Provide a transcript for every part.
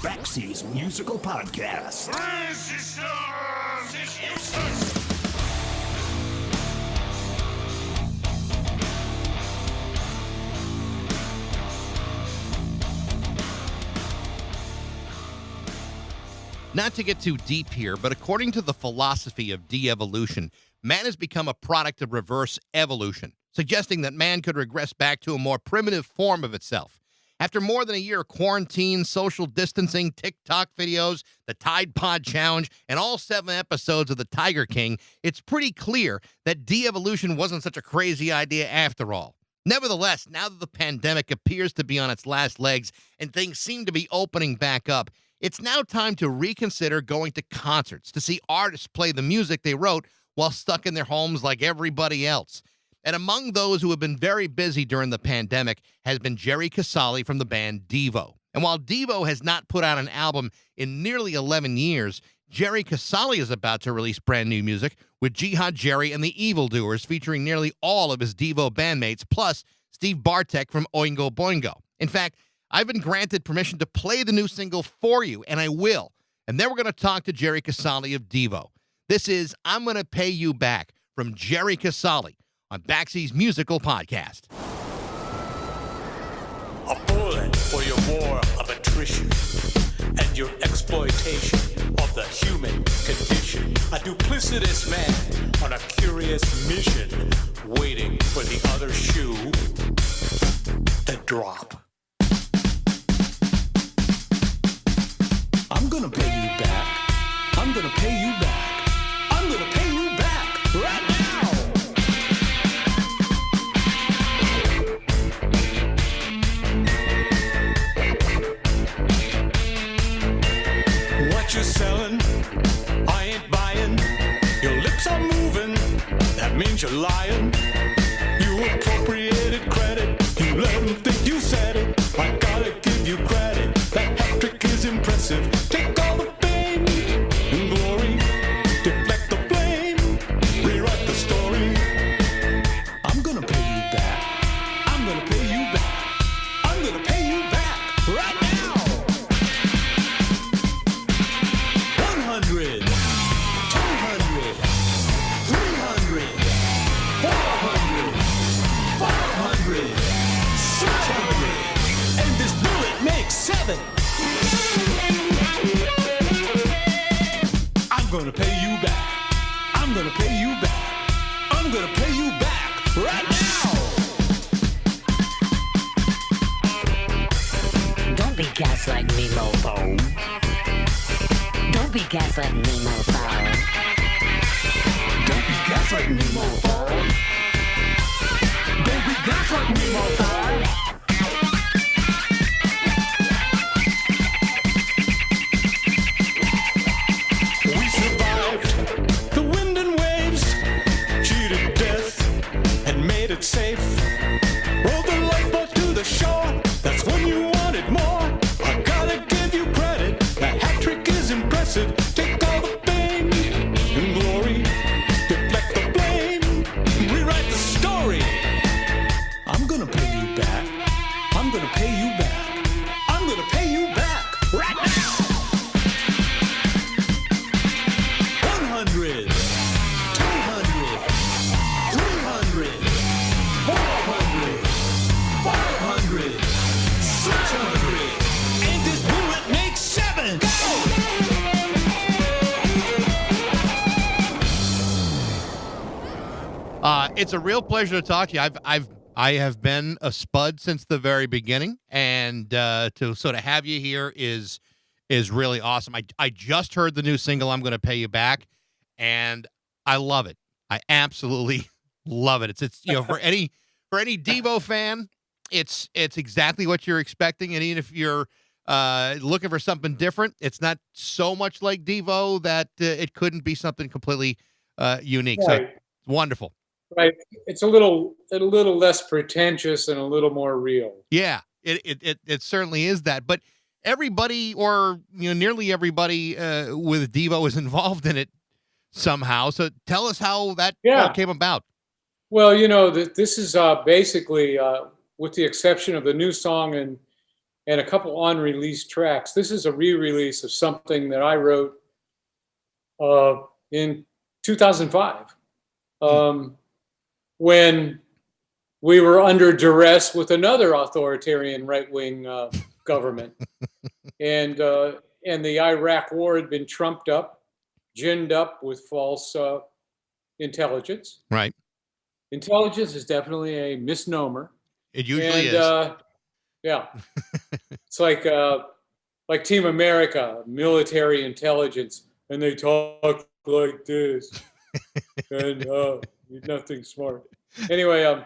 Backseas Musical Podcast. Resistance is useless! Not to get too deep here, but according to the philosophy of de-evolution, man has become a product of reverse evolution, suggesting that man could regress back to a more primitive form of itself. After more than a year of quarantine, social distancing, TikTok videos, the Tide Pod Challenge, and all 7 episodes of The Tiger King, it's pretty clear that de-evolution wasn't such a crazy idea after all. Nevertheless, now that the pandemic appears to be on its last legs and things seem to be opening back up, it's now time to reconsider going to concerts to see artists play the music they wrote while stuck in their homes like everybody else. And among those who have been very busy during the pandemic has been Jerry Casale from the band Devo. And while Devo has not put out an album in nearly 11 years, Jerry Casale is about to release brand new music with Jihad Jerry and the Evildoers, featuring nearly all of his Devo bandmates, plus Steve Bartek from Oingo Boingo. In fact, I've been granted permission to play the new single for you, and I will. And then we're going to talk to Jerry Casale of Devo. This is I'm Gonna Pay You Back from Jerry Casale on Backseas Musical Podcast. A bullet for your war of attrition and your exploitation of the human condition. A duplicitous man on a curious mission, waiting for the other shoe to drop. I'm gonna pay you back. I'm gonna pay you back. I'm gonna pay you back right now. What you selling? I ain't buying. Your lips are moving. That means you're lying. You appropriated credit. You let them think you said it. I gotta give you credit. That hat trick is impressive. Take all the fame and glory. Deflect the blame. Rewrite the story. I'm gonna pay you back. I'm gonna pay you back. I'm gonna pay you back right now. 100, 200, 300, 400, 500, 600, and this bullet makes 7. I'm gonna pay you back. I'm gonna pay you back. I'm gonna pay you back right now. Don't be gaslighting me, mofo. Don't be gaslighting me, mofo. Don't be gaslighting me, mofo. Don't be gaslighting me, mofo. We survived the wind and waves, cheated death, and made it safe. Rolled the lifeboat to the shore, that's when you wanted more. I gotta give you credit, that hat trick is impressive. Take all the fame and glory, deflect the blame, rewrite the story. I'm gonna pay you back. I'm gonna pay you back. I'm gonna pay you back right now. 100, 200, 300, 400, 500, 600, and this bullet makes 7. Go! It's a real pleasure to talk to you. I have been a Spud since the very beginning, and to sort of have you here is really awesome. I just heard the new single "I'm Gonna Pay You Back," and I love it. I absolutely love it. It's for any Devo fan, it's exactly what you're expecting, and even if you're looking for something different, it's not so much like Devo that it couldn't be something completely unique. Right. So wonderful. Right. It's a little less pretentious and a little more real. Yeah, it certainly is that. But everybody, or nearly everybody with Devo is involved in it somehow. So tell us how that all came about. Well, this is basically, with the exception of the new song and and a couple unreleased tracks. This is a re-release of something that I wrote in 2005, when we were under duress with another authoritarian right-wing government, and the Iraq War had been trumped up, ginned up with false intelligence. Right. Intelligence is definitely a misnomer. It usually is. Yeah, it's like Team America, military intelligence, and they talk like this, and nothing smart. Anyway,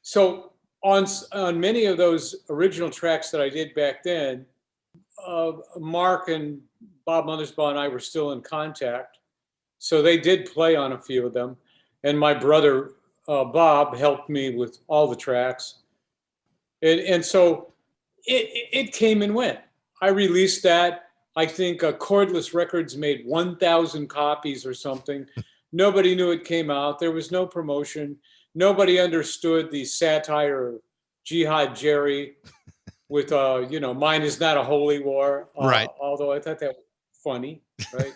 so on many of those original tracks that I did back then, Mark and Bob Mothersbaugh and I were still in contact, so they did play on a few of them, and my brother Bob helped me with all the tracks, and so it came and went. I released that. I think Cordless Records made 1,000 copies or something. Nobody knew it came out. There was no promotion. Nobody understood the satire of Jihad Jerry with, mine is not a holy war. Right. Although I thought that was funny, right?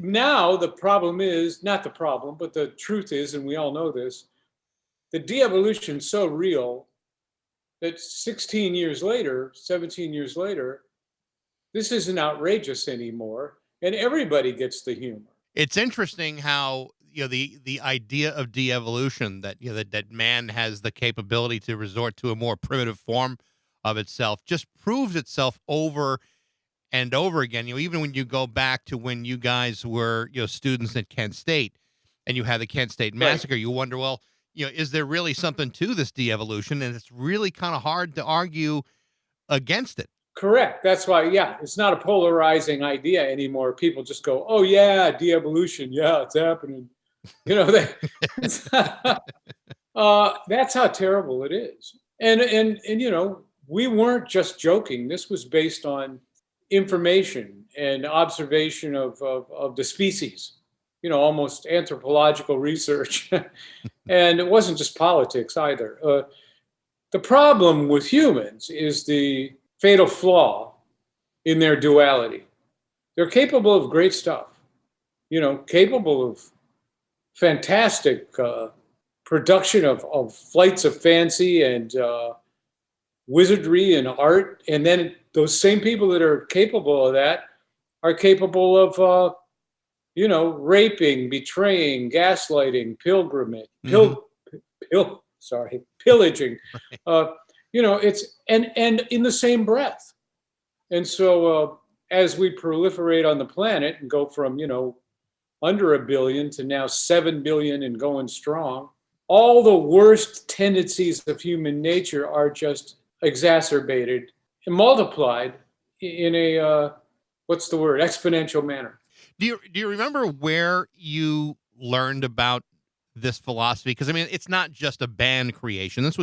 Now the problem is, not the problem, but the truth is, and we all know this, the de-evolution is so real that 16 years later, 17 years later, this isn't outrageous anymore, and everybody gets the humor. It's interesting how the idea of de-evolution, that that man has the capability to resort to a more primitive form of itself, just proves itself over and over again. Even when you go back to when you guys were students at Kent State, and you had the Kent State massacre, you wonder, well, is there really something to this de-evolution? And it's really kind of hard to argue against it. Correct. That's why, it's not a polarizing idea anymore. People just go, oh, yeah, de-evolution. Yeah, it's happening. That's how terrible it is. And we weren't just joking. This was based on information and observation of the species, almost anthropological research. And it wasn't just politics either. The problem with humans is the fatal flaw in their duality. They're capable of great stuff, capable of fantastic production of flights of fancy and wizardry and art. And then those same people that are capable of that are capable of, raping, betraying, gaslighting, pillaging. It's and in the same breath. And so as we proliferate on the planet and go from, under 1 billion to now 7 billion and going strong, all the worst tendencies of human nature are just exacerbated and multiplied in a, exponential manner. Do you remember where you learned about this philosophy? Because, it's not just a band creation. This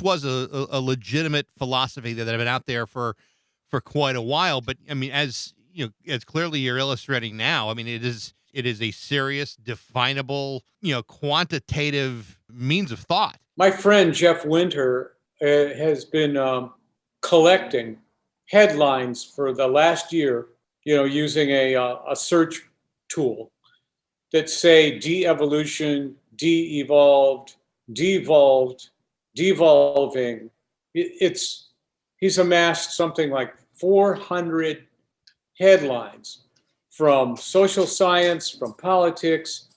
was a legitimate philosophy that had been out there for quite a while. But as clearly you're illustrating now, it is a serious, definable, quantitative means of thought. My friend Jeff Winter has been collecting headlines for the last year, using a search tool that say de-evolution, de-evolved, devolved, devolving. He's amassed something like 400 headlines from social science, from politics,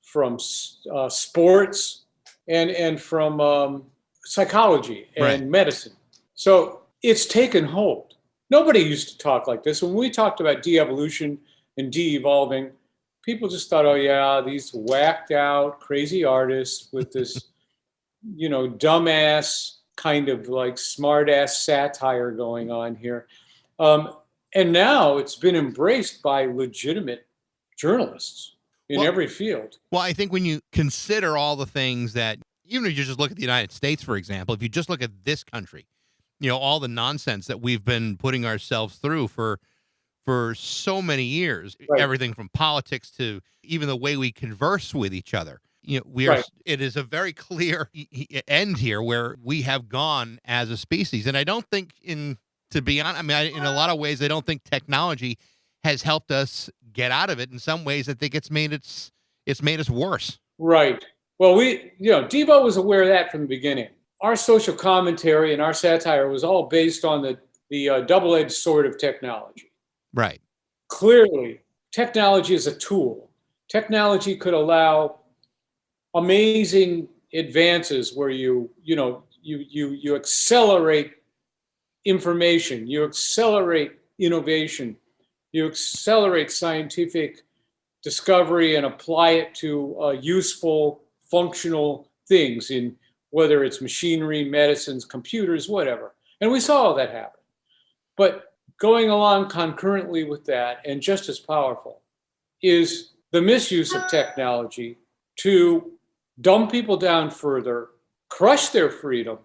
from sports, and from psychology and medicine. So it's taken hold. Nobody used to talk like this. When we talked about de-evolution and de-evolving, people just thought, oh yeah, these whacked out crazy artists with this dumbass kind of like smart ass satire going on here. And now it's been embraced by legitimate journalists in every field. Well, I think when you consider all the things that, even if you just look at the United States, for example, if you just look at this country, all the nonsense that we've been putting ourselves through for so many years, everything from politics to even the way we converse with each other. we are. Right. It is a very clear end here where we have gone as a species, and I don't think, to be honest, I mean, in a lot of ways, I don't think technology has helped us get out of it. In some ways, I think it's made us worse. Right. Well, Devo was aware of that from the beginning. Our social commentary and our satire was all based on the double-edged sword of technology. Right. Clearly, technology is a tool. Technology could allow amazing advances where you accelerate information, you accelerate innovation, you accelerate scientific discovery and apply it to useful, functional things in whether it's machinery, medicines, computers, whatever. And we saw all that happen. But going along concurrently with that, and just as powerful, is the misuse of technology to dumb people down further, crush their freedom,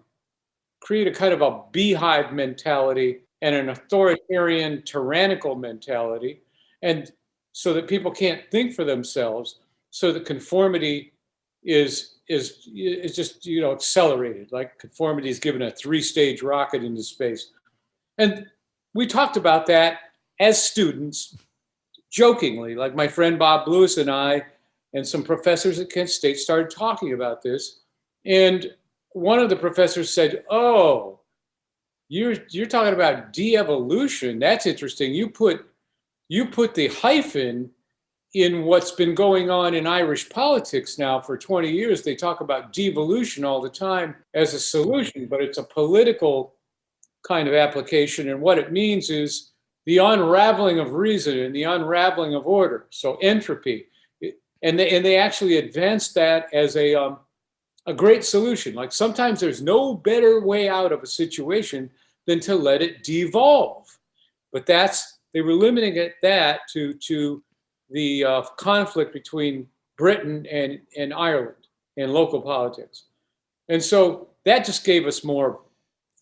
create a kind of a beehive mentality and an authoritarian, tyrannical mentality, and so that people can't think for themselves, so that conformity is just accelerated, like conformity is given a 3-stage rocket into space. And we talked about that as students, jokingly, like my friend Bob Lewis and I and some professors at Kent State started talking about this. And one of the professors said, "Oh, you're talking about de-evolution. That's interesting. You put the hyphen in what's been going on in Irish politics now for 20 years. They talk about devolution all the time as a solution, but it's a political kind of application. And what it means is the unraveling of reason and the unraveling of order. So entropy. And they actually advanced that as a great solution. Like sometimes there's no better way out of a situation than to let it devolve. But they were limiting that to the conflict between Britain and Ireland and local politics. And so that just gave us more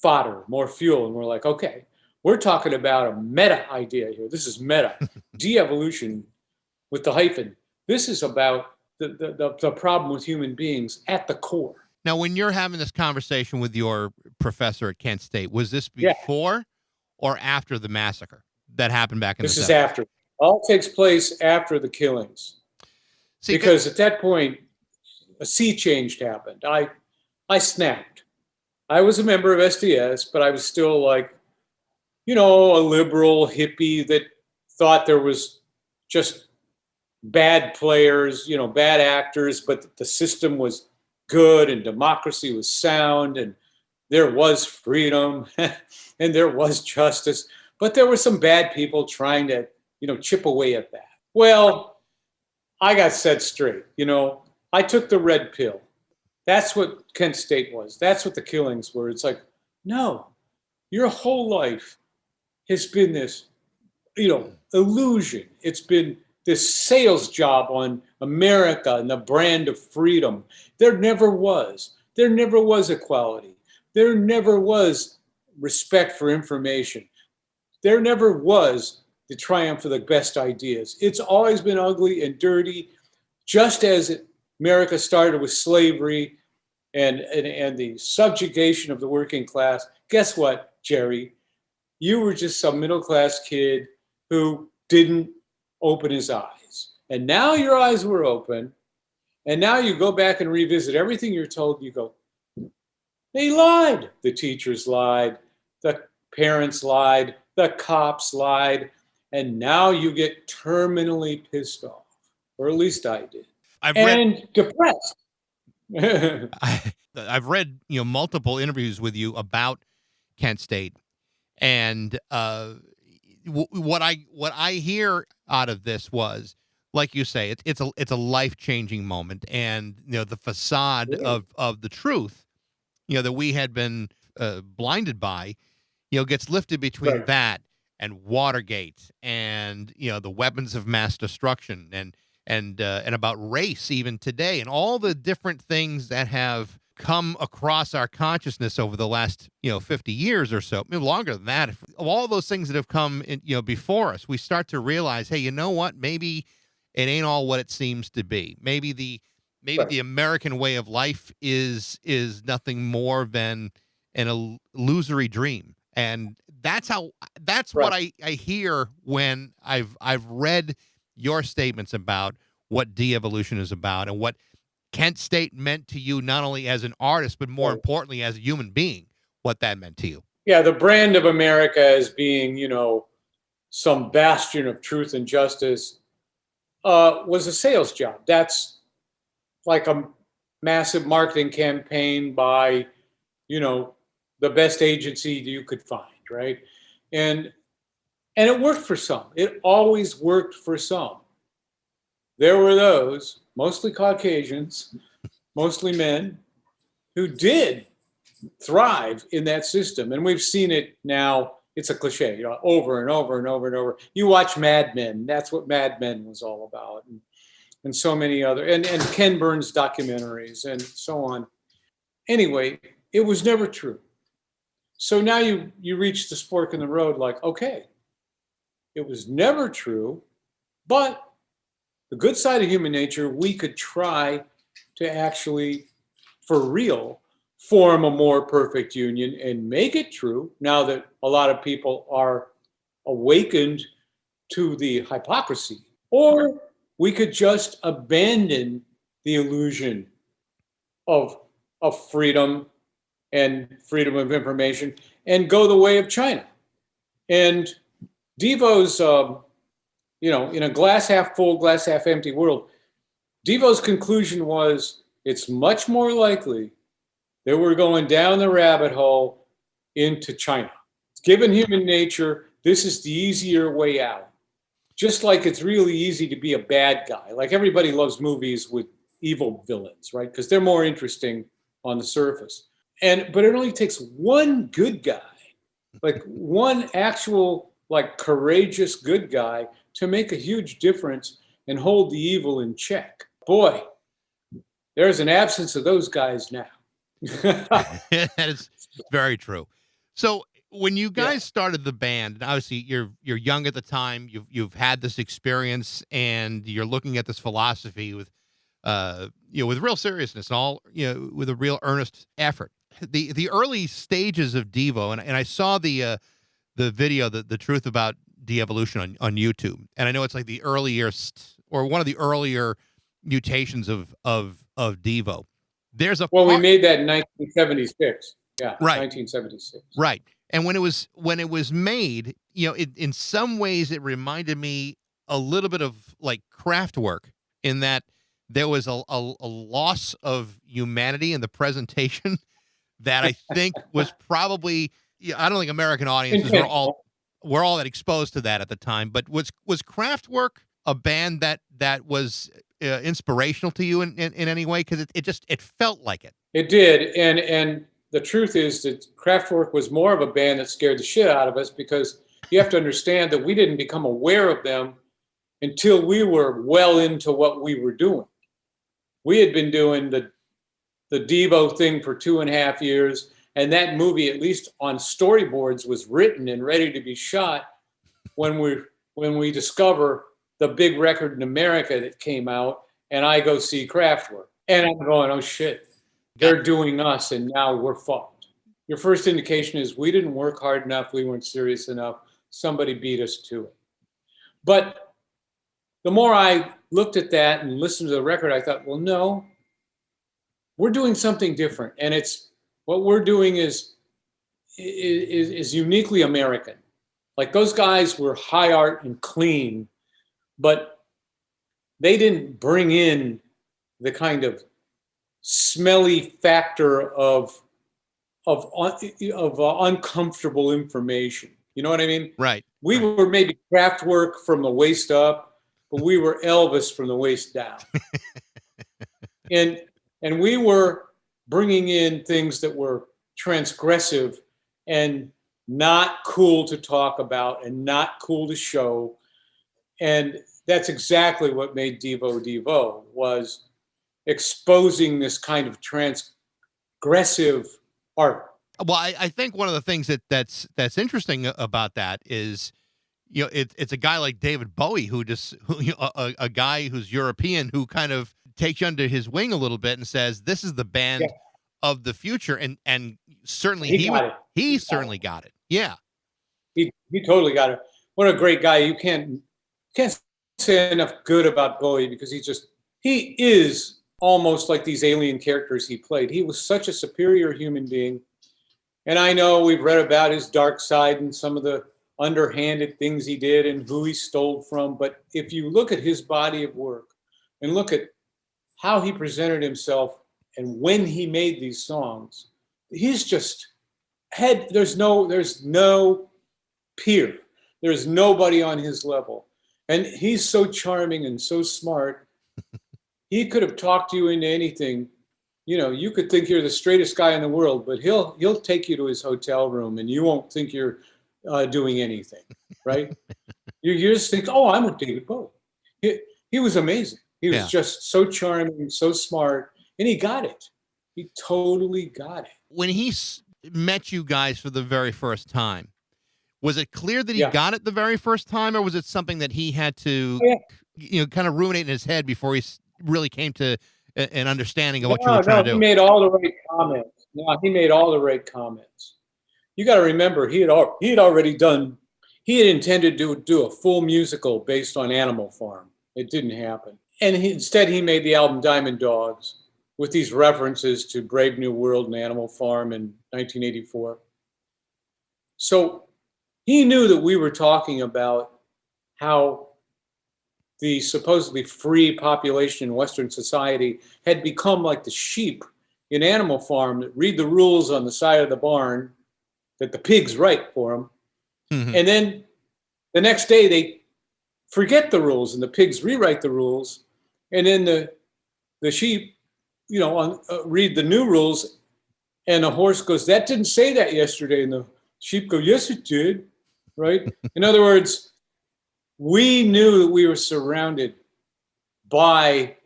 fodder, more fuel. And we're like, okay, we're talking about a meta idea here. This is meta. De-evolution with the hyphen. This is about the problem with human beings at the core. Now, when you're having this conversation with your professor at Kent State, was this before or after the massacre that happened back in the 70s? This is after. All takes place after the killings. Because at that point, a sea change happened. I snapped. I was a member of SDS, but I was still like, a liberal hippie that thought there was just bad players, bad actors, but the system was good and democracy was sound and there was freedom and there was justice. But there were some bad people trying to, chip away at that. Well, I got set straight. I took the red pill. That's what Kent State was. That's what the killings were. It's like, no, your whole life has been this, illusion. It's been this sales job on America and the brand of freedom. There never was. There never was equality. There never was respect for information. There never was the triumph of the best ideas. It's always been ugly and dirty, just as America started with slavery and the subjugation of the working class. Guess what, Jerry? You were just some middle-class kid who didn't open his eyes. And now your eyes were open, and now you go back and revisit everything you're told. You go, they lied. The teachers lied. The parents lied. The cops lied. And now you get terminally pissed off, or at least I did. Depressed. I've read multiple interviews with you about Kent State, and what I hear out of this was, like you say, it's a life-changing moment, and the facade of the truth that we had been blinded by gets lifted between that and Watergate and the weapons of mass destruction and about race even today, and all the different things that have come across our consciousness over the last 50 years or so, maybe longer than that. Of all those things that have come in, before us, we start to realize, hey, you know what? Maybe it ain't all what it seems to be. Maybe maybe the American way of life is nothing more than an illusory dream. And that's what I hear when I've read your statements about what de-evolution is about and what Kent State meant to you, not only as an artist, but more importantly, as a human being, what that meant to you. Yeah, the brand of America as being, some bastion of truth and justice was a sales job. That's like a massive marketing campaign by, the best agency you could find, right? And it worked for some. It always worked for some. There were those, mostly Caucasians, mostly men, who did thrive in that system. And we've seen it now. It's a cliche, over and over and over and over. You watch Mad Men. That's what Mad Men was all about. And so many other, and Ken Burns documentaries and so on. Anyway, it was never true. So now you reach this fork in the road like, okay, it was never true, but the good side of human nature, we could try to actually, for real, form a more perfect union and make it true now that a lot of people are awakened to the hypocrisy. Or we could just abandon the illusion of freedom and freedom of information and go the way of China. And Devo's, in a glass half full, glass half empty world, Devo's conclusion was it's much more likely that we're going down the rabbit hole into China. Given human nature, this is the easier way out. Just like it's really easy to be a bad guy. Like everybody loves movies with evil villains, right? Because they're more interesting on the surface. But it only takes one good guy, like one actual, like courageous good guy to make a huge difference and hold the evil in check. Boy, there's an absence of those guys now. That is very true. So when you guys started the band, and obviously you're young at the time, you've had this experience, and you're looking at this philosophy with with real seriousness and all, with a real earnest effort. The early stages of Devo, and I saw the video, the truth about de-evolution on YouTube, and I know it's like the earliest or one of the earlier mutations of Devo. There's we made that in 1976. Yeah, right. 1976. Right. And when it was made, in some ways it reminded me a little bit of like Kraftwerk, in that there was a loss of humanity in the presentation that I think was probably, I don't think American audiences were all that exposed to that at the time. But was Kraftwerk a band that was inspirational to you in any way? Because it felt like it. It did, and the truth is that Kraftwerk was more of a band that scared the shit out of us, because you have to understand that we didn't become aware of them until we were well into what we were doing. We had been doing the Devo thing for 2.5 years, and that movie, at least on storyboards, was written and ready to be shot when we discover the big record in America that came out, and I go see Kraftwerk. And I'm going, oh shit, they're doing us, and now we're fucked. Your first indication is we didn't work hard enough, we weren't serious enough, somebody beat us to it. But the more I looked at that and listened to the record, I thought, well, no, we're doing something different. And what we're doing is uniquely American. Like those guys were high art and clean, but they didn't bring in the kind of smelly factor of uncomfortable information. You know what I mean? Right. We were maybe Kraftwerk from the waist up, but we were Elvis from the waist down. And we were bringing in things that were transgressive and not cool to talk about and not cool to show. And that's exactly what made Devo, was exposing this kind of transgressive art. Well, I think one of the things that's interesting about that is, it's a guy like David Bowie a guy who's European, who kind of takes you under his wing a little bit and says, "This is the band of the future," and certainly he certainly got it. Yeah, he totally got it. What a great guy! You can't say enough good about Bowie because he is almost like these alien characters he played. He was such a superior human being. And I know we've read about his dark side and some of the underhanded things he did and who he stole from. But if you look at his body of work and look at how he presented himself and when he made these songs, he's just there's no peer. There's nobody on his level. And he's so charming and so smart. He could have talked you into anything. You know, you could think you're the straightest guy in the world, but he'll take you to his hotel room and you won't think you're doing anything, right? you just think, oh, I'm with David Bowie. He was amazing. He was just so charming, so smart, and he got it. He totally got it. When he met you guys for the very first time, was it clear that he got it the very first time, or was it something that he had to, kind of ruminate in his head before he really came to an understanding of what you were trying to do? He made all the right comments. No, he made all the right comments. You got to remember, he had intended to do a full musical based on Animal Farm. It didn't happen. And instead he made the album Diamond Dogs with these references to Brave New World and Animal Farm in 1984. So he knew that we were talking about how the supposedly free population in Western society had become like the sheep in Animal Farm that read the rules on the side of the barn that the pigs write for them. Mm-hmm. And then the next day they forget the rules and the pigs rewrite the rules. And then the sheep, read the new rules and the horse goes, that didn't say that yesterday. And the sheep go, yes, it did. Right? In other words, we knew that we were surrounded by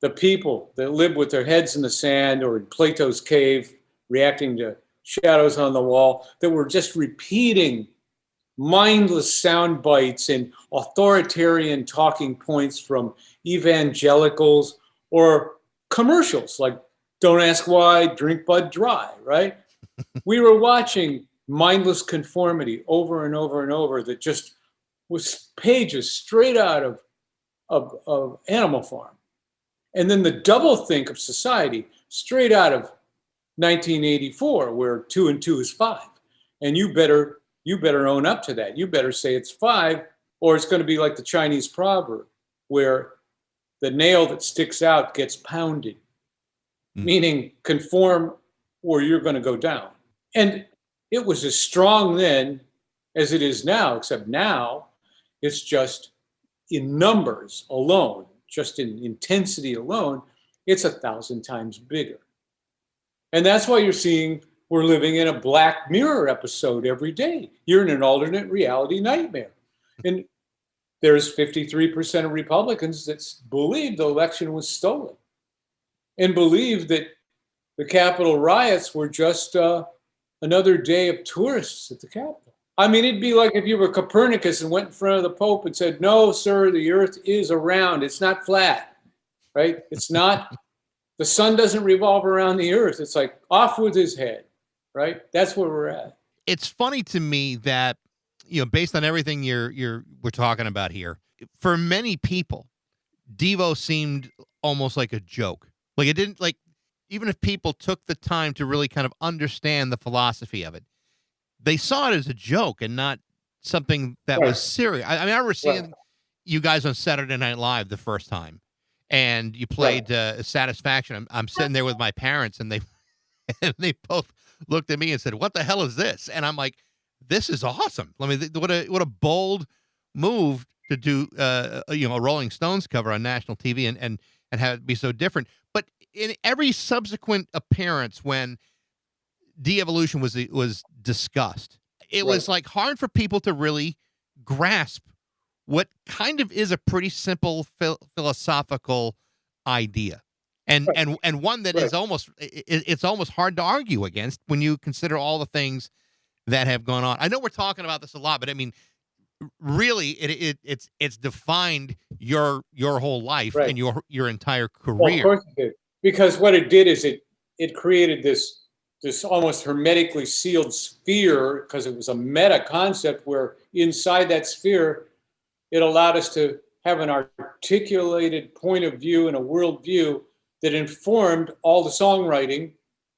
the people that live with their heads in the sand or in Plato's cave, reacting to shadows on the wall, that were just repeating mindless sound bites and authoritarian talking points from evangelicals or commercials like Don't Ask Why, Drink Bud Dry, right? We were watching mindless conformity over and over and over that just was pages straight out of Animal Farm. And then the doublethink of society straight out of 1984, where 2 and 2 is 5. And you better own up to that. You better say it's 5, or it's going to be like the Chinese proverb, where the nail that sticks out gets pounded, meaning conform or you're going to go down. And it was as strong then as it is now, except now it's just in numbers alone, just in intensity alone, it's 1,000 times bigger. And that's why we're living in a Black Mirror episode every day. You're in an alternate reality nightmare. And there's 53% of Republicans that believe the election was stolen and believe that the Capitol riots were just another day of tourists at the Capitol. I mean, it'd be like if you were Copernicus and went in front of the Pope and said, no, sir, the earth is around. It's not flat, right? It's not, the sun doesn't revolve around the earth. It's like off with his head, right? That's where we're at. It's funny to me that, based on everything we're talking about here, for many people, Devo seemed almost like a joke. Like it didn't, like, even if people took the time to really kind of understand the philosophy of it, they saw it as a joke and not something that was serious. I remember seeing you guys on Saturday Night Live the first time, and you played Satisfaction. I'm sitting there with my parents, and they both looked at me and said, "What the hell is this?" And I'm like, "This is awesome." I mean, what a bold move to do, a Rolling Stones cover on national TV and have it be so different. But in every subsequent appearance, when de-evolution was discussed, it was like hard for people to really grasp what kind of is a pretty simple philosophical idea, and one that is almost hard to argue against when you consider all the things that have gone on. I know we're talking about this a lot, but I mean, really it's defined your whole life Right. and your entire Well, of career. course it did. Because what it did is it created this almost hermetically sealed sphere, because it was a meta concept where inside that sphere, it allowed us to have an articulated point of view and a worldview that informed all the songwriting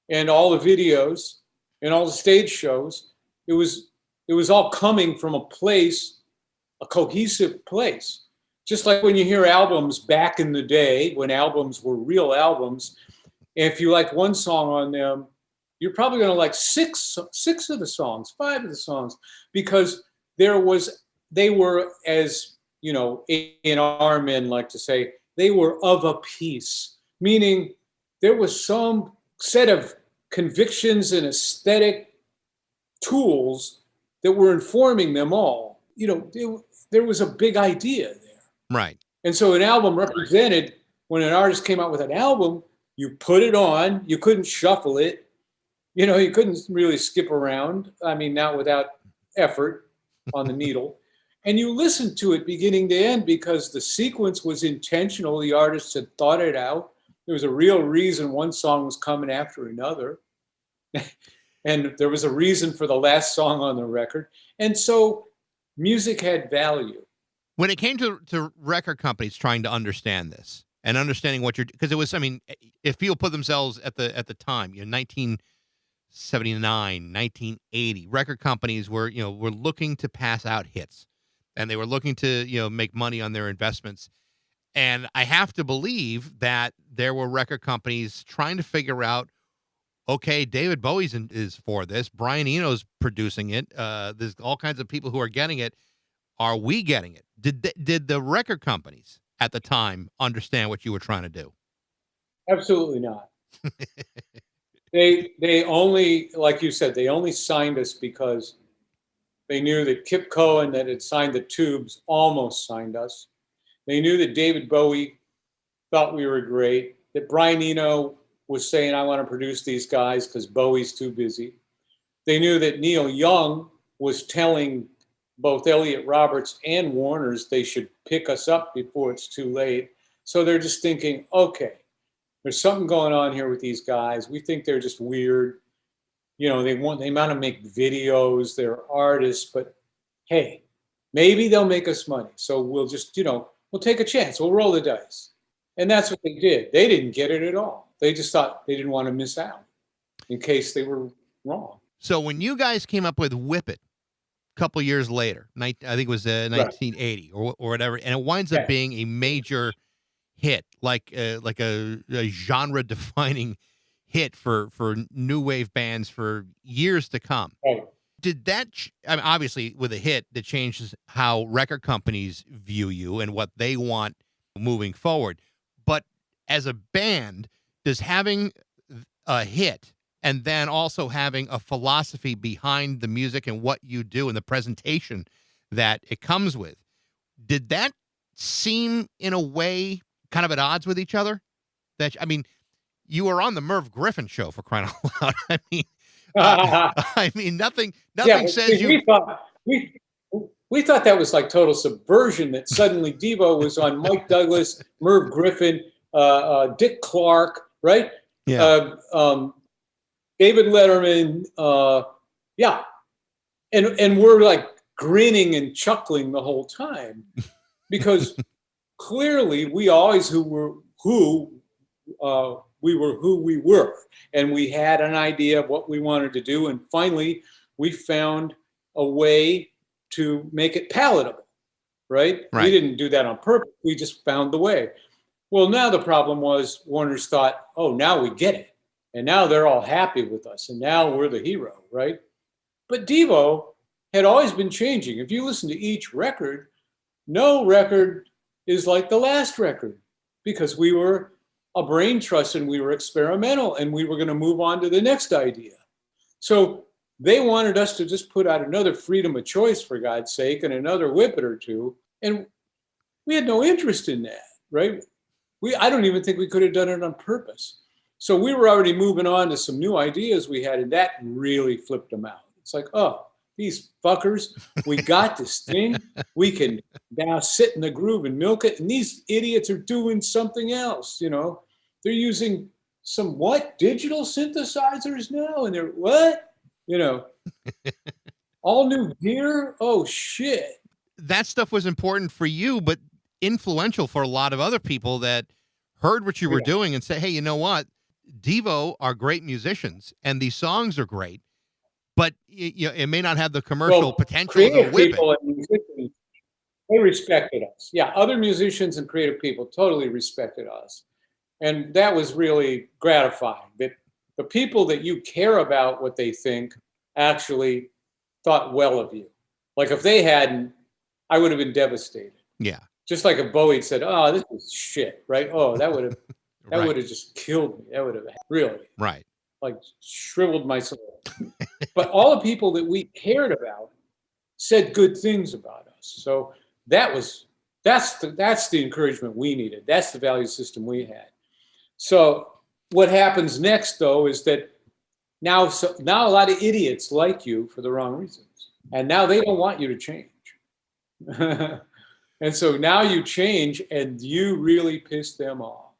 and all the videos and all the stage shows. It was all coming from a place, a cohesive place. Just like when you hear albums back in the day, when albums were real albums, and if you like one song on them, you're probably going to like six of the songs, 5 of the songs, because they were, as you know, A&R men like to say, they were of a piece, meaning there was some set of convictions and aesthetic tools that were informing them all. You know, there was a big idea there. Right. And so an album represented, when an artist came out with an album, you put it on, you couldn't shuffle it. You know, you couldn't really skip around. I mean, not without effort on the needle. And you listened to it beginning to end because the sequence was intentional. The artist had thought it out. There was a real reason one song was coming after another. And there was a reason for the last song on the record. And so music had value. When it came to record companies trying to understand this and understanding what because it was, I mean, if people put themselves at the time, you know, 1979, 1980, record companies were looking to pass out hits, and they were looking to, make money on their investments. And I have to believe that there were record companies trying to figure out, okay, David Bowie's is for this, Brian Eno's producing it, there's all kinds of people who are getting it. Are we getting it? Did the record companies at the time understand what you were trying to do? Absolutely not. They only, like you said, they only signed us because they knew that Kip Cohen, that had signed the Tubes, almost signed us. They knew that David Bowie thought we were great, that Brian Eno was saying, I want to produce these guys because Bowie's too busy. They knew that Neil Young was telling both Elliot Roberts and Warner's they should pick us up before it's too late. So they're just thinking, okay, there's something going on here with these guys. We think they're just weird. You know, they want to make videos, they're artists, but hey, maybe they'll make us money. So we'll just, we'll take a chance. We'll roll the dice. And that's what they did. They didn't get it at all. They just thought they didn't want to miss out in case they were wrong. So when you guys came up with Whip It a couple years later, I think it was 1980 or whatever, and it winds up being a major hit, like a genre-defining hit for new wave bands for years to come. Right. Did that, I mean, obviously with a hit that changes how record companies view you and what they want moving forward. But as a band, does having a hit and then also having a philosophy behind the music and what you do and the presentation that it comes with, did that seem in a way kind of at odds with each other? That, I mean, you were on the Merv Griffin show, for crying out loud. I mean, nothing says you. We thought that was like total subversion. That suddenly Devo was on Mike Douglas, Merv Griffin, Dick Clark, right? Yeah. David Letterman. And we're like grinning and chuckling the whole time because clearly we always who we were, and we had an idea of what we wanted to do, and finally we found a way to make it palatable, right? We didn't do that on purpose. We just found the way. Well, now the problem was Warner's thought, oh, now we get it, and now they're all happy with us, and now we're the hero, right? But Devo had always been changing. If you listen to each record, no record is like the last record, because we were a brain trust and we were experimental and we were going to move on to the next idea. So they wanted us to just put out another Freedom of Choice, for God's sake, and another Whip It or two. And we had no interest in that, right? I don't even think we could have done it on purpose. So we were already moving on to some new ideas we had, and that really flipped them out. It's like, oh, these fuckers, we got this thing. We can now sit in the groove and milk it. And these idiots are doing something else, you know. They're using some digital synthesizers now, and they're what? You know, all new gear. Oh shit. That stuff was important for you, but influential for a lot of other people that heard what you were doing and say, hey, you know what? Devo are great musicians and these songs are great, but it may not have the commercial potential as a creative Whip people It. and musicians, they respected us. Yeah, other musicians and creative people totally respected us. And that was really gratifying that the people that you care about what they think actually thought well of you. Like if they hadn't, I would have been devastated. Yeah. Just like if Bowie said, "Oh, this is shit," right? Oh, that would have that Right. would have just killed me. That would have really Right. like shriveled my soul. But all the people that we cared about said good things about us. So that's the encouragement we needed. That's the value system we had. So what happens next though is that now a lot of idiots like you for the wrong reasons. And now they don't want you to change. And so now you change and you really piss them off.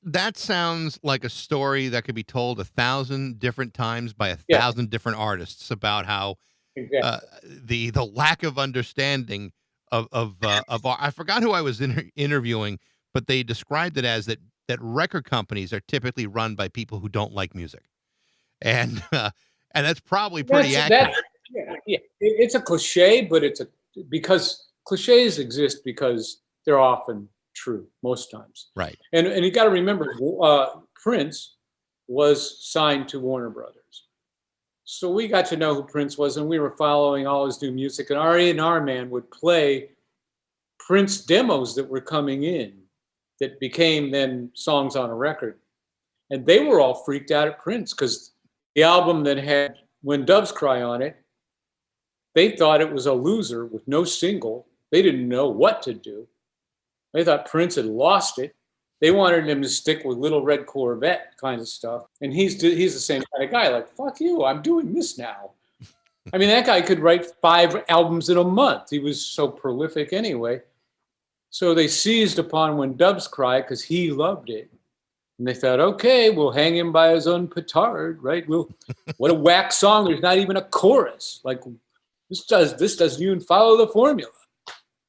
That sounds like a story that could be told 1,000 different times by 1,000 different artists about how Exactly. the lack of understanding of I forgot who I was interviewing, but they described it as that record companies are typically run by people who don't like music, and that's probably pretty accurate. It's a cliche, but because cliches exist because they're often true most times. Right. And you got to remember, Prince was signed to Warner Brothers, so we got to know who Prince was, and we were following all his new music. And our A&R man would play Prince demos that were coming in, that became then songs on a record, and they were all freaked out at Prince because the album that had "When Doves Cry" on it, they thought it was a loser with no single. They didn't know what to do. They thought Prince had lost it. They wanted him to stick with Little Red Corvette kind of stuff. And he's the same kind of guy, like, fuck you, I'm doing this now. I mean, that guy could write 5 albums in a month. He was so prolific anyway. So they seized upon When Doves Cry because he loved it. And they thought, okay, we'll hang him by his own petard, right? What a whack song. There's not even a chorus. Like, this doesn't even follow the formula.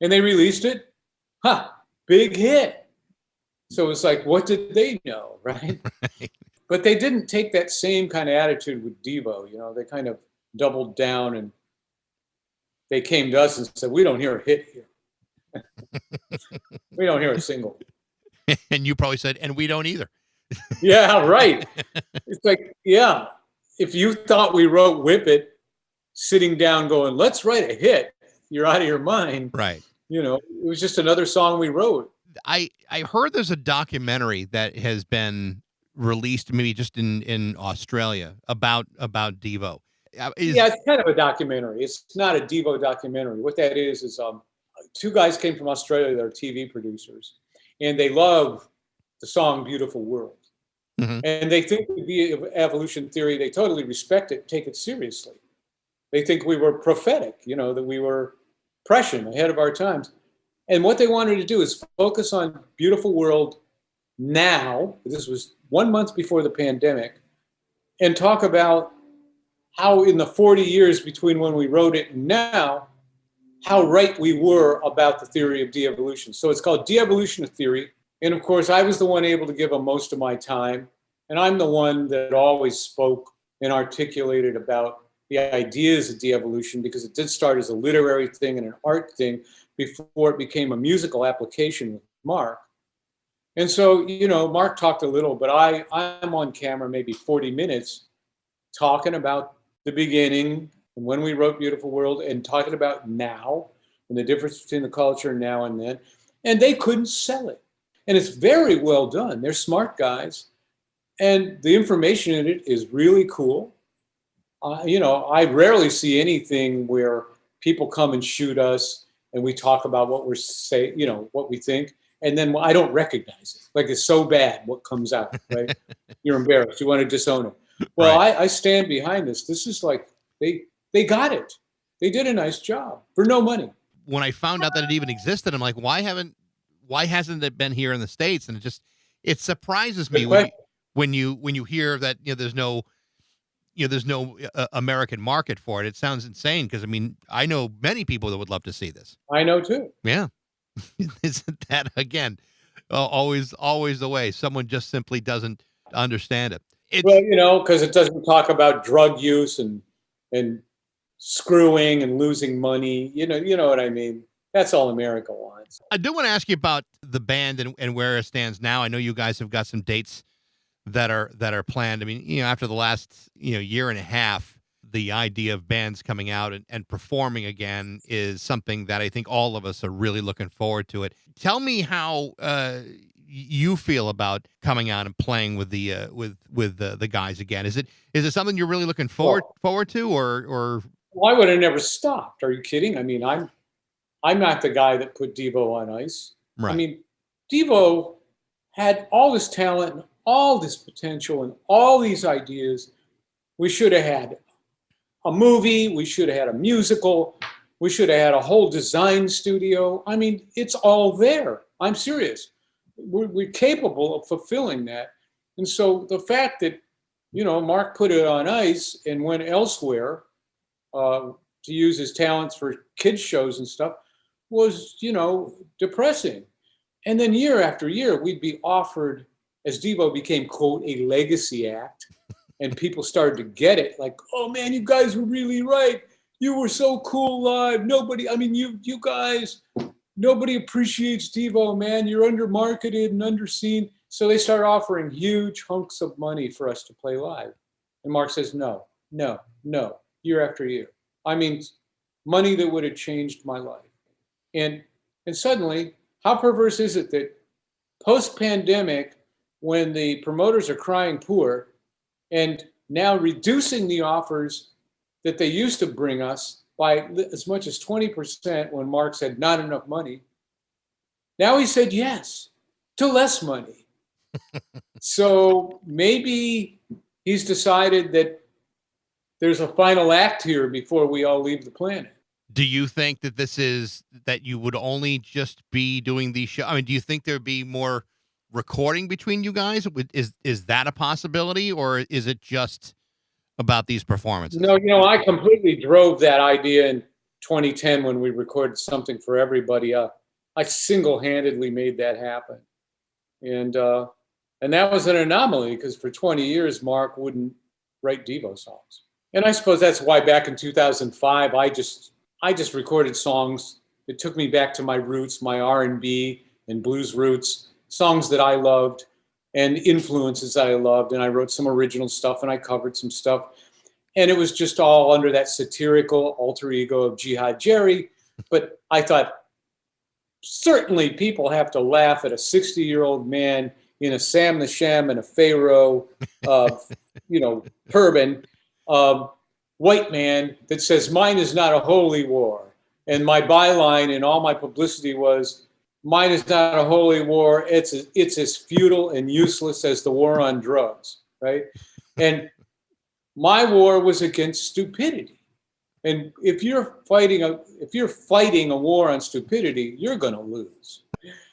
And they released it. Big hit. So it's like, what did they know, right? But they didn't take that same kind of attitude with Devo. You know, they kind of doubled down and they came to us and said, we don't hear a hit here. We don't hear a single. And you probably said, and we don't either. Yeah, right. It's like, yeah, if you thought we wrote Whip It sitting down going, let's write a hit, you're out of your mind. Right. You know, it was just another song we wrote. I heard there's a documentary that has been released maybe just in Australia about Devo. Yeah, it's kind of a documentary. It's not a Devo documentary. What that is 2 guys came from Australia that are TV producers, and they love the song Beautiful World. Mm-hmm. And they think the evolution theory, they totally respect it, take it seriously. They think we were prophetic, you know, that we were prescient, ahead of our times. And what they wanted to do is focus on Beautiful World now, this was 1 month before the pandemic, and talk about how in the 40 years between when we wrote it and now, how right we were about the theory of de-evolution. So it's called De-Evolution Theory. And of course, I was the one able to give them most of my time. And I'm the one that always spoke and articulated about the ideas of de-evolution, because it did start as a literary thing and an art thing before it became a musical application with Mark. And so, you know, Mark talked a little, but I'm on camera maybe 40 minutes talking about the beginning and when we wrote Beautiful World, and talking about now and the difference between the culture now and then. And they couldn't sell it. And it's very well done. They're smart guys. And the information in it is really cool. You know, I rarely see anything where people come and shoot us and we talk about what we're saying, you know, what we think. And then I don't recognize it. Like, it's so bad what comes out, right? You're embarrassed. You want to disown it. Well, right. I stand behind this. This is like, they got it. they did a nice job for no money. When I found out that it even existed, I'm like, why hasn't it been here in the States? And it surprises me Good when you hear that, there's no American market for it. It sounds insane because, I mean, I know many people that would love to see this. I know too. Yeah. Isn't that, again, always the way? Someone just simply doesn't understand it. Well, because it doesn't talk about drug use and screwing and losing money. You know what I mean? That's all America wants. I do want to ask you about the band and where it stands now. I know you guys have got some dates that are planned. I mean, after the last, year and a half, the idea of bands coming out and performing again is something that I think all of us are really looking forward to it. Tell me how you feel about coming out and playing with the guys again. Is it something you're really looking forward to, or? Well, I would have never stopped. Are you kidding? I mean, I'm not the guy that put Devo on ice. Right. I mean, Devo had all this talent, all this potential, and all these ideas. We should have had a movie. We should have had a musical. We should have had a whole design studio. I mean, it's all there. I'm serious. We're capable of fulfilling that. And so the fact that, Mark put it on ice and went elsewhere to use his talents for kids shows and stuff was, depressing. And then year after year, we'd be offered, as Devo became, quote, a legacy act, and people started to get it, like, oh man, you guys were really right. You were so cool live. You guys, nobody appreciates Devo, man. You're under-marketed and underseen. So they start offering huge hunks of money for us to play live. And Mark says, no, year after year. I mean, money that would have changed my life. And suddenly, how perverse is it that post-pandemic, when the promoters are crying poor and now reducing the offers that they used to bring us by as much as 20% when Mark said not enough money, now he said yes to less money. So maybe he's decided that there's a final act here before we all leave the planet. Do you think that that you would only just be doing these shows? I mean, do you think there'd be more recording between you guys? Is that a possibility, or is it just about these performances? No, I completely drove that idea in 2010 when we recorded Something for Everybody. I single-handedly made that happen. And that was an anomaly because for 20 years, Mark wouldn't write Devo songs. And I suppose that's why back in 2005, I just recorded songs that took me back to my roots, my R&B and blues roots, songs that I loved and influences that I loved. And I wrote some original stuff and I covered some stuff. And it was just all under that satirical alter ego of Jihad Jerry. But I thought, certainly people have to laugh at a 60-year-old man in a Sam the Sham and a Pharaoh, turban, white man that says, mine is not a holy war. And my byline in all my publicity was, mine is not a holy war. It's as futile and useless as the war on drugs, right? And my war was against stupidity. And if you're fighting a war on stupidity, you're going to lose.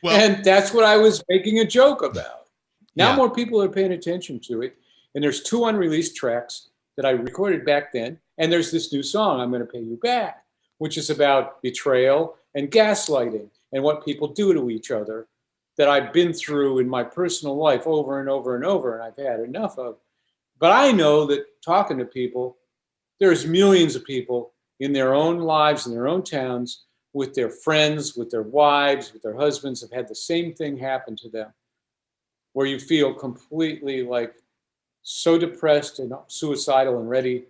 Well, and that's what I was making a joke about. Now more people are paying attention to it. And there's 2 unreleased tracks that I recorded back then. And there's this new song, I'm Going to Pay You Back, which is about betrayal and gaslighting and what people do to each other that I've been through in my personal life over and over and over, and I've had enough of. But I know that talking to people, there's millions of people in their own lives, in their own towns, with their friends, with their wives, with their husbands, have had the same thing happen to them, where you feel completely like so depressed and suicidal and ready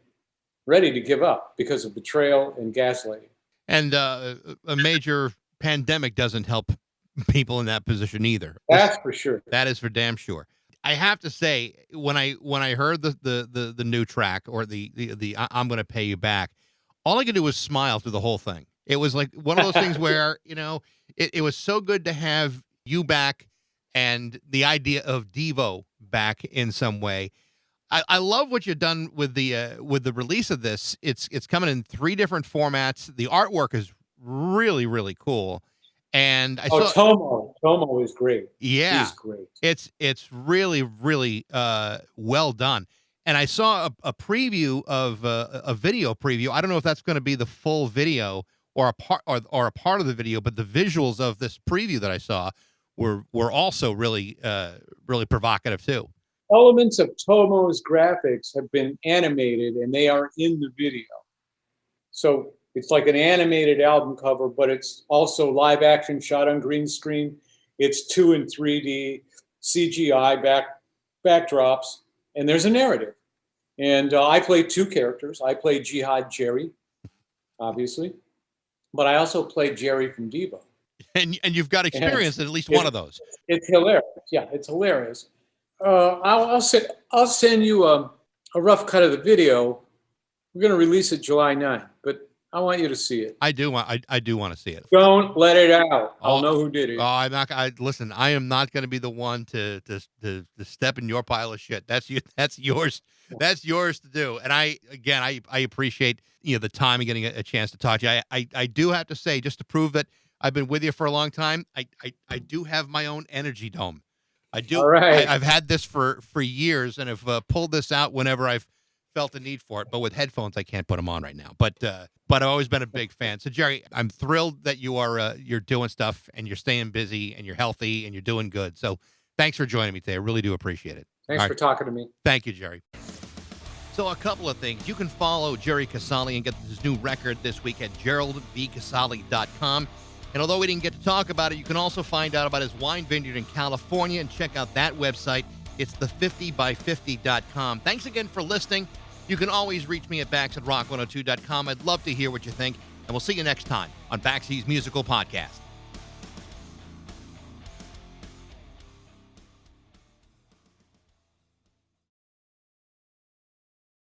to give up because of betrayal and gaslighting. And a major pandemic doesn't help people in that position either. That's for sure. That is for damn sure. I have to say, when I heard the new track or the I'm Gonna Pay You Back, all I could do was smile through the whole thing. It was like one of those things where, it was so good to have you back and the idea of Devo back in some way. I love what you've done with the release of this. It's coming in 3 different formats. The artwork is really, really cool. And I saw Tomo is great. Yeah, He's great. it's really, really well done. And I saw a preview of a video preview. I don't know if that's going to be the full video or a part or a part of the video, but the visuals of this preview that I saw were also really really provocative too. Elements of Tomo's graphics have been animated, and they are in the video. So it's like an animated album cover, but it's also live action shot on green screen. It's 2 and 3D CGI backdrops, and there's a narrative. And I play 2 characters. I play Jihad Jerry, obviously, but I also play Jerry from Devo. And you've got experience in at least one of those. It's hilarious. Yeah, it's hilarious. I'll send you a rough cut of the video. We're going to release it July 9th, but I want you to see it. I do want to see it. Don't let it out. I'll know who did it. Oh, I'm not. Listen, I am not going to be the one to step in your pile of shit. That's yours. That's yours to do. And I appreciate the time and getting a chance to talk to you. I do have to say, just to prove that I've been with you for a long time, I do have my own energy dome. I do. All right. I've had this for years, and have pulled this out whenever I've felt the need for it. But with headphones, I can't put them on right now. But I've always been a big fan. So Jerry, I'm thrilled that you're doing stuff and you're staying busy and you're healthy and you're doing good. So thanks for joining me today. I really do appreciate it. Thanks for talking to me. Thank you, Jerry. So a couple of things. You can follow Jerry Casale and get his new record this week at geraldvcasale.com. And although we didn't get to talk about it, you can also find out about his wine vineyard in California and check out that website. It's the50by50.com. Thanks again for listening. You can always reach me at Bax@rock102.com. I'd love to hear what you think, and we'll see you next time on Baxy's Musical Podcast.